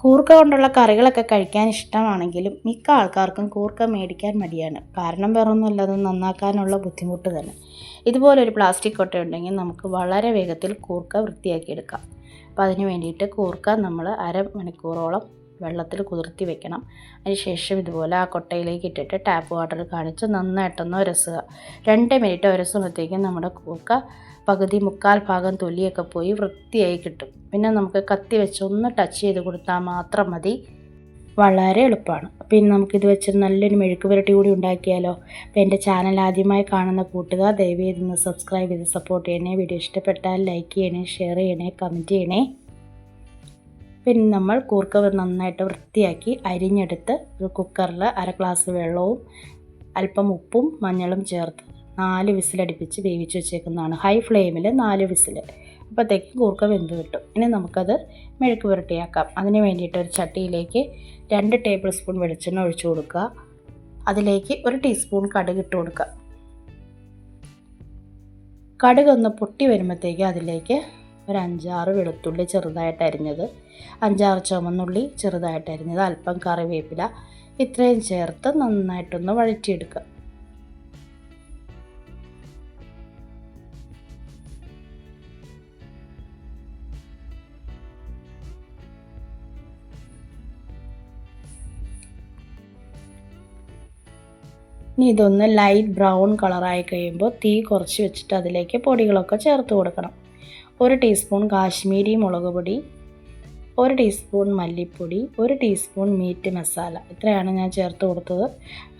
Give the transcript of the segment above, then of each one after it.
കൂർക്ക കൊണ്ടുള്ള കറികളൊക്കെ കഴിക്കാൻ ഇഷ്ടമാണെങ്കിലും മിക്ക ആൾക്കാർക്കും കൂർക്ക മേടിക്കാൻ മടിയാണ്. കാരണം വേറൊന്നുമല്ല, അത് നന്നാക്കാനുള്ള ബുദ്ധിമുട്ട് തന്നെ. ഇതുപോലൊരു പ്ലാസ്റ്റിക് കൊട്ട ഉണ്ടെങ്കിൽ നമുക്ക് വളരെ വേഗത്തിൽ കൂർക്ക വൃത്തിയാക്കിയെടുക്കാം. അപ്പോൾ അതിന് വേണ്ടിയിട്ട് കൂർക്ക നമ്മൾ അരമണിക്കൂറോളം വെള്ളത്തിൽ കുതിർത്തി വെക്കണം. അതിനുശേഷം ഇതുപോലെ ആ കൊട്ടയിലേക്ക് ഇട്ടിട്ട് ടാപ്പ് വാട്ടർ കാണിച്ച് നന്നായിട്ടൊന്ന് ഉരസുക. 2 മിനിറ്റ് ഉരസുമ്പോഴത്തേക്കും നമ്മുടെ കൂർക്ക പകുതി മുക്കാൽ ഭാഗം തൊലിയൊക്കെ പോയി വൃത്തിയായി കിട്ടും. പിന്നെ നമുക്ക് കത്തി വെച്ച് ഒന്ന് ടച്ച് ചെയ്ത് കൊടുത്താൽ മാത്രം മതി. വളരെ എളുപ്പമാണ്. പിന്നെ നമുക്കിത് വെച്ച് നല്ലൊരു മെഴുക്ക് പുരട്ടി കൂടി ഉണ്ടാക്കിയാലോ. അപ്പോൾ എൻ്റെ ചാനൽ ആദ്യമായി കാണുന്ന കൂട്ടുകാർ ദയവേത് ഒന്ന് സബ്സ്ക്രൈബ് ചെയ്ത് സപ്പോർട്ട് ചെയ്യണേ. വീഡിയോ ഇഷ്ടപ്പെട്ടാൽ ലൈക്ക് ചെയ്യണേ, ഷെയർ ചെയ്യണേ, കമൻറ്റ് ചെയ്യണേ. പിന്നെ നമ്മൾ കൂർക്ക നന്നായിട്ട് വൃത്തിയാക്കി അരിഞ്ഞെടുത്ത് ഒരു കുക്കറിൽ 1/2 ഗ്ലാസ് വെള്ളവും അല്പം ഉപ്പും മഞ്ഞളും ചേർത്ത് 4 വിസിലടുപ്പിച്ച് വേവിച്ച് വെച്ചേക്കുന്നതാണ്. ഹൈ ഫ്ലെയിമിൽ 4 വിസിൽ. അപ്പോഴത്തേക്കും കൂർക്ക വെന്ത് കിട്ടും. ഇനി നമുക്കത് മെഴുക്ക് പുരട്ടിയാക്കാം. അതിന് വേണ്ടിയിട്ട് ഒരു ചട്ടിയിലേക്ക് 2 ടേബിൾ സ്പൂൺ വെളിച്ചെണ്ണ ഒഴിച്ചു കൊടുക്കുക. അതിലേക്ക് 1 ടീസ്പൂൺ കടുക് ഇട്ട് കൊടുക്കുക. കടുക് ഒന്ന് പൊട്ടി വരുമ്പോഴത്തേക്ക് അതിലേക്ക് ഒരു 5-6 വെളുത്തുള്ളി ചെറുതായിട്ട് അരിഞ്ഞത്, 5-6 ചുവന്നുള്ളി ചെറുതായിട്ട് അരിഞ്ഞത്, അല്പം കറിവേപ്പില, ഇത്രയും ചേർത്ത് നന്നായിട്ടൊന്ന് വഴറ്റിയെടുക്കുക. ഇനി ഇതൊന്ന് ലൈറ്റ് ബ്രൗൺ കളറായി കഴിയുമ്പോൾ തീ കുറച്ച് വെച്ചിട്ട് അതിലേക്ക് പൊടികളൊക്കെ ചേർത്ത് കൊടുക്കണം. 1 ടീസ്പൂൺ കാശ്മീരി മുളക് പൊടി, 1 ടീസ്പൂൺ മല്ലിപ്പൊടി, 1 ടീസ്പൂൺ മീറ്റ് മസാല, ഇത്രയാണ് ഞാൻ ചേർത്ത് കൊടുത്തത്.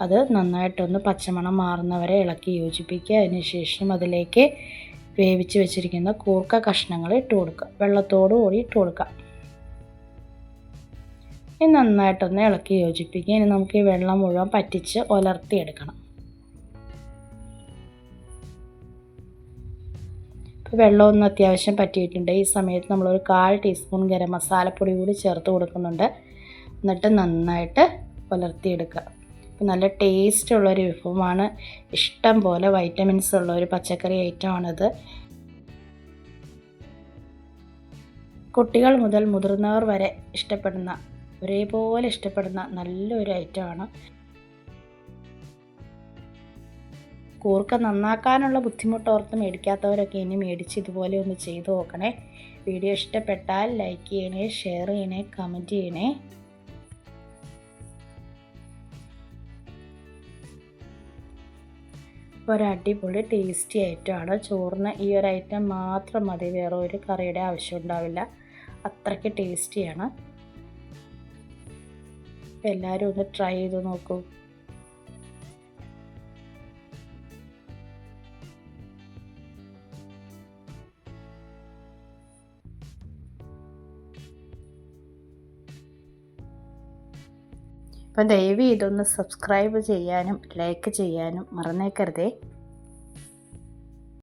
അത് നന്നായിട്ടൊന്ന് പച്ചമണം മാറുന്നവരെ ഇളക്കി യോജിപ്പിക്കുക. അതിനുശേഷം അതിലേക്ക് വേവിച്ച് വെച്ചിരിക്കുന്ന കൂർക്ക കഷ്ണങ്ങൾ ഇട്ട് കൊടുക്കുക. വെള്ളത്തോടു കൂടി ഇട്ട് കൊടുക്കുക. ഇനി നന്നായിട്ടൊന്ന് ഇളക്കി യോജിപ്പിക്കുക. ഇനി നമുക്ക് ഈ വെള്ളം മുഴുവൻ പറ്റിച്ച് ഉലർത്തിയെടുക്കണം. വെള്ളമൊന്നും അത്യാവശ്യം പറ്റിയിട്ടുണ്ട്. ഈ സമയത്ത് നമ്മളൊരു 1/4 ടീസ്പൂൺ ഗരം മസാലപ്പൊടി കൂടി ചേർത്ത് കൊടുക്കുന്നുണ്ട്. എന്നിട്ട് നന്നായിട്ട് ഉലർത്തിയെടുക്കുക. അപ്പോൾ നല്ല ടേസ്റ്റുള്ളൊരു വിഭവമാണ്. ഇഷ്ടം പോലെ വൈറ്റമിൻസ് ഉള്ള ഒരു പച്ചക്കറി ഐറ്റമാണിത്. കുട്ടികൾ മുതൽ മുതിർന്നവർ വരെ ഒരേപോലെ ഇഷ്ടപ്പെടുന്ന നല്ലൊരു ഐറ്റമാണ്. കൂർക്ക നന്നാക്കാനുള്ള ബുദ്ധിമുട്ടോർത്ത് മേടിക്കാത്തവരൊക്കെ ഇനി മേടിച്ച് ഇതുപോലെ ഒന്ന് ചെയ്ത് നോക്കണേ. വീഡിയോ ഇഷ്ടപ്പെട്ടാൽ ലൈക്ക് ചെയ്യണേ, ഷെയർ ചെയ്യണേ, കമൻറ്റ് ചെയ്യണേ. ഒരടിപൊളി ടേസ്റ്റി ഐറ്റമാണ്. ചോറിന് ഈ ഒരു ഐറ്റം മാത്രം മതി, വേറെ ഒരു കറിയുടെ ആവശ്യം ഉണ്ടാവില്ല. അത്രയ്ക്ക് ടേസ്റ്റിയാണ്. എല്ലാവരും ഒന്ന് ട്രൈ ചെയ്ത് നോക്കൂ. അപ്പം ദയവ് ഇതൊന്ന് സബ്സ്ക്രൈബ് ചെയ്യാനും ലൈക്ക് ചെയ്യാനും മറന്നേക്കരുതേ.